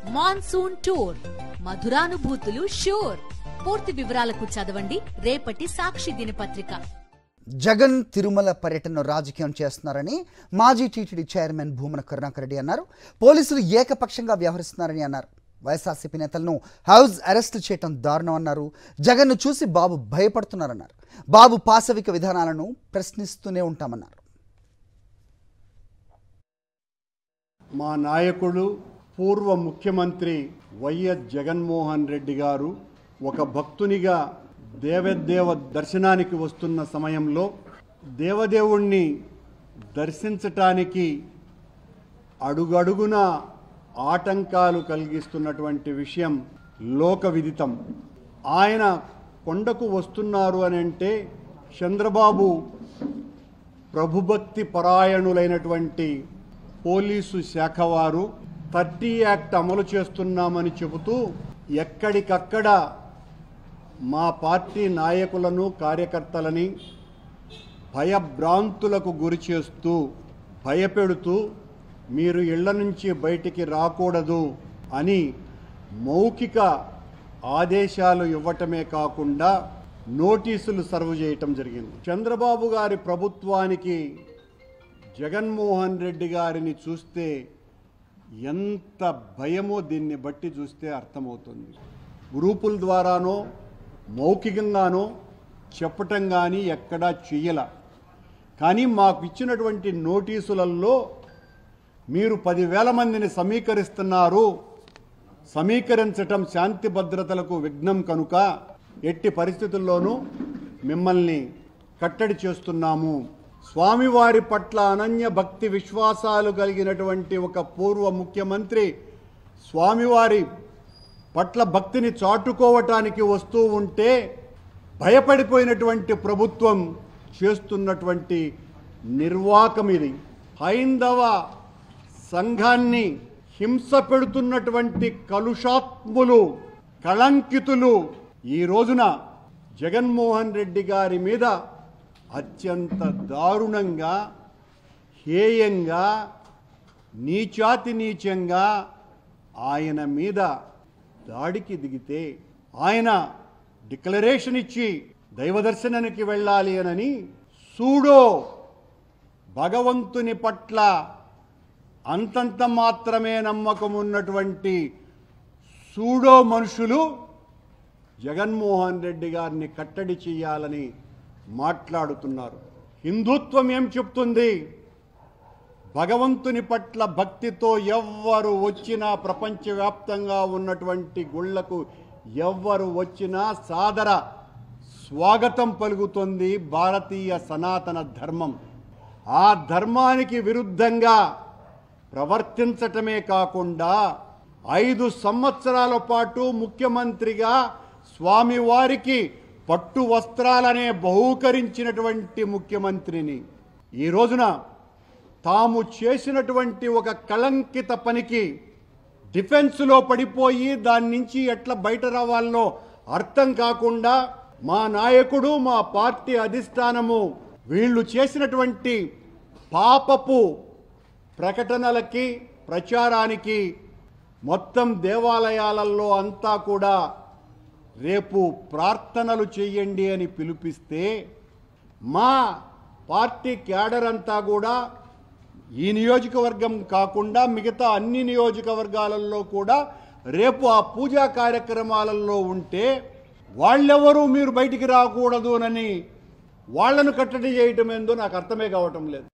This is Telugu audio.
Monsoon tour, మధురానుభూతులు sure. పూర్తి వివరాలకు చదవండి రేపటి సాక్షి దినపత్రిక. జగన్ తిరుమల పర్యటన రాజకీయం చేస్తున్నారని మాజీ టీటీడీ చైర్మన్ భూమన కరుణాకర్ రెడ్డి అన్నారు. పోలీసులు ఏకపక్షంగా వ్యవహరిస్తున్నారని అన్నారు. వైఎస్ఆర్సీపీ నేతలను హౌస్ అరెస్ట్ చేయడం దారుణం అన్నారు. జగన్ను చూసి బాబు భయపడుతున్నారన్నారు. బాబు పాశవిక విధానాలను ప్రశ్నిస్తూనే ఉంటామన్నారు. మా నాయకుడు పూర్వ ముఖ్యమంత్రి వైఎస్ జగన్మోహన్ రెడ్డి గారు ఒక భక్తునిగా దేవదేవ దర్శనానికి వస్తున్న సమయంలో దేవదేవుణ్ణి దర్శించటానికి అడుగడుగున ఆటంకాలు కలిగిస్తున్నటువంటి విషయం లోక విదితం. ఆయన కొండకు వస్తున్నారు అని అంటే చంద్రబాబు ప్రభుభక్తి పరాయణులైనటువంటి పోలీసు శాఖ వారు 30 యాక్ట్ అమలు చేస్తున్నామని చెబుతూ ఎక్కడికక్కడ మా పార్టీ నాయకులను కార్యకర్తలని భయభ్రాంతులకు గురి చేస్తూ భయపెడుతూ మీరు ఇళ్ల నుంచి బయటికి రాకూడదు అని మౌఖిక ఆదేశాలు ఇవ్వటమే కాకుండా నోటీసులు సర్వ్ చేయటం జరిగింది. చంద్రబాబు గారి ప్రభుత్వానికి జగన్మోహన్ రెడ్డి గారిని చూస్తే ఎంత భయమో దీన్ని బట్టి చూస్తే అర్థమవుతుంది. గ్రూపుల ద్వారానో మౌఖికంగానో చెప్పటం కానీ ఎక్కడా చెయ్యల. కానీ మాకు ఇచ్చినటువంటి నోటీసులలో మీరు 10,000 మందిని సమీకరిస్తున్నారు, సమీకరించటం శాంతి భద్రతలకు విఘ్నం కనుక ఎట్టి పరిస్థితుల్లోనూ మిమ్మల్ని కట్టడి చేస్తున్నాము. స్వామివారి పట్ల అనన్య భక్తి విశ్వాసాలు కలిగినటువంటి ఒక పూర్వ ముఖ్యమంత్రి స్వామివారి పట్ల భక్తిని చాటుకోవటానికి వస్తూ ఉంటే భయపడిపోయినటువంటి ప్రభుత్వం చేస్తున్నటువంటి నిర్వాకం ఇది. హైందవ సంఘాన్ని హింస పెడుతున్నటువంటి కలుషాత్ములు, కళంకితులు ఈ రోజున జగన్మోహన్ రెడ్డి గారి మీద అత్యంత దారుణంగా, హేయంగా, నీచాతి నీచంగా ఆయన మీద దాడికి దిగితే ఆయన డిక్లరేషన్ ఇచ్చి దైవదర్శనానికి వెళ్ళాలి అని సూడో భగవంతుని పట్ల అంతంత మాత్రమే నమ్మకం ఉన్నటువంటి సూడో మనుషులు జగన్మోహన్ రెడ్డి గారిని కట్టడి చేయాలని మాట్లాడుతున్నారు. హిందుత్వం ఏం చెప్తుంది? భగవంతుని పట్ల భక్తితో ఎవ్వరు వచ్చినా, ప్రపంచవ్యాప్తంగా ఉన్నటువంటి గుళ్లకు ఎవ్వరు వచ్చినా సాదర స్వాగతం పలుకుతుంది భారతీయ సనాతన ధర్మం. ఆ ధర్మానికి విరుద్ధంగా ప్రవర్తించటమే కాకుండా 5 సంవత్సరాల పాటు ముఖ్యమంత్రిగా స్వామివారికి పట్టు వస్త్రాలనే బహూకరించినటువంటి ముఖ్యమంత్రిని ఈ రోజున తాము చేసినటువంటి ఒక కళంకిత పనికి డిఫెన్స్లో పడిపోయి దాని నుంచి ఎట్లా బయట రావాలనో అర్థం కాకుండా మా నాయకుడు, మా పార్టీ అధిష్టానము వీళ్ళు చేసినటువంటి పాపపు ప్రకటనలకి, ప్రచారానికి మొత్తం దేవాలయాలలో అంతా కూడా రేపు ప్రార్థనలు చేయండి అని పిలిపిస్తే మా పార్టీ క్యాడర్ అంతా కూడా ఈ నియోజకవర్గం కాకుండా మిగతా అన్ని నియోజకవర్గాలలో కూడా రేపు ఆ పూజా కార్యక్రమాలలో ఉంటే వాళ్ళెవరూ మీరు బయటికి రాకూడదు అని వాళ్లను కట్టడి చేయటం ఏందో నాకు అర్థమే కావటం లేదు.